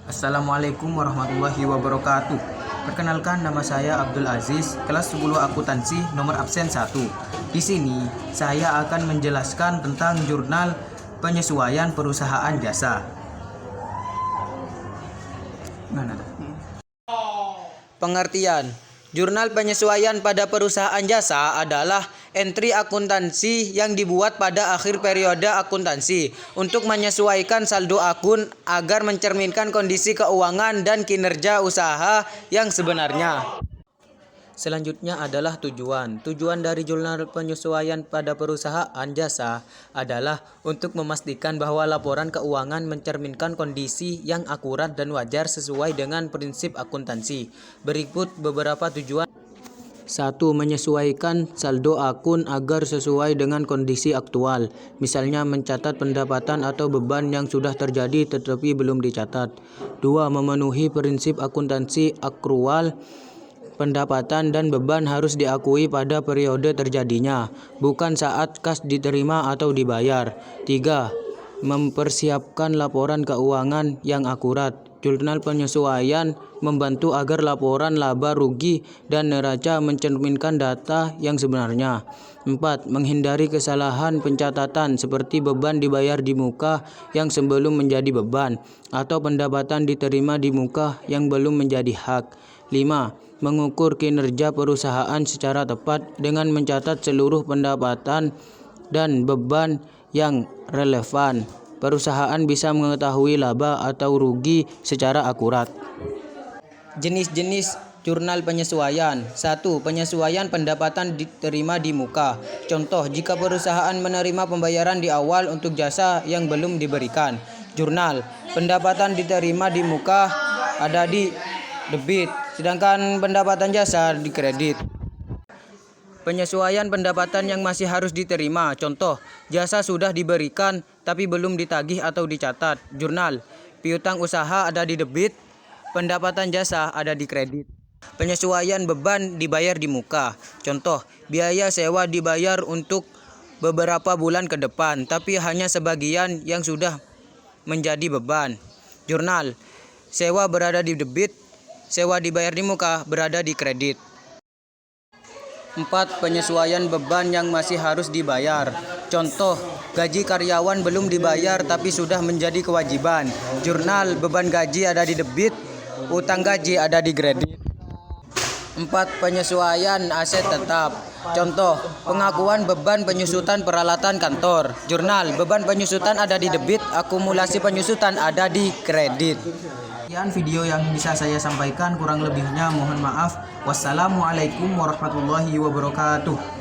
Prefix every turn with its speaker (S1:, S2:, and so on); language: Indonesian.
S1: Assalamualaikum warahmatullahi wabarakatuh. Perkenalkan, nama saya Abdul Aziz, kelas 10 akuntansi, nomor absen 1. Di sini saya akan menjelaskan tentang jurnal penyesuaian perusahaan jasa. Pengertian: jurnal penyesuaian pada perusahaan jasa adalah entry akuntansi yang dibuat pada akhir periode akuntansi untuk menyesuaikan saldo akun agar mencerminkan kondisi keuangan dan kinerja usaha yang sebenarnya. Selanjutnya adalah tujuan. Tujuan dari jurnal penyesuaian pada perusahaan jasa adalah untuk memastikan bahwa laporan keuangan mencerminkan kondisi yang akurat dan wajar sesuai dengan prinsip akuntansi. Berikut beberapa tujuan. 1. Menyesuaikan saldo akun agar sesuai dengan kondisi aktual. Misalnya mencatat pendapatan atau beban yang sudah terjadi tetapi belum dicatat. 2. Memenuhi prinsip akuntansi akrual. Pendapatan dan beban harus diakui pada periode terjadinya, bukan saat kas diterima atau dibayar. 3. Mempersiapkan laporan keuangan yang akurat. Jurnal penyesuaian membantu agar laporan laba rugi dan neraca mencerminkan data yang sebenarnya. 4. Menghindari kesalahan pencatatan seperti beban dibayar di muka yang sebelum menjadi beban atau pendapatan diterima di muka yang belum menjadi hak. 5. Mengukur kinerja perusahaan secara tepat dengan mencatat seluruh pendapatan dan beban yang relevan. Perusahaan bisa mengetahui laba atau rugi secara akurat. Jenis-jenis jurnal penyesuaian. 1. Penyesuaian pendapatan diterima di muka. Contoh, jika perusahaan menerima pembayaran di awal untuk jasa yang belum diberikan. Jurnal pendapatan diterima di muka ada di debit, sedangkan pendapatan jasa di kredit. Penyesuaian pendapatan yang masih harus diterima. Contoh, jasa sudah diberikan tapi belum ditagih atau dicatat. Jurnal piutang usaha ada di debit, pendapatan jasa ada di kredit. Penyesuaian beban dibayar di muka. Contoh, biaya sewa dibayar untuk beberapa bulan ke depan, tapi hanya sebagian yang sudah menjadi beban. Jurnal sewa berada di debit, sewa dibayar di muka berada di kredit. 4. Penyesuaian beban yang masih harus dibayar. Contoh, gaji karyawan belum dibayar tapi sudah menjadi kewajiban. Jurnal beban gaji ada di debit, utang gaji ada di kredit. 4. Penyesuaian aset tetap. Contoh, pengakuan beban penyusutan peralatan kantor. Jurnal beban penyusutan ada di debit, akumulasi penyusutan ada di kredit. Sekian video yang bisa saya sampaikan, kurang lebihnya mohon maaf. Wassalamualaikum warahmatullahi wabarakatuh.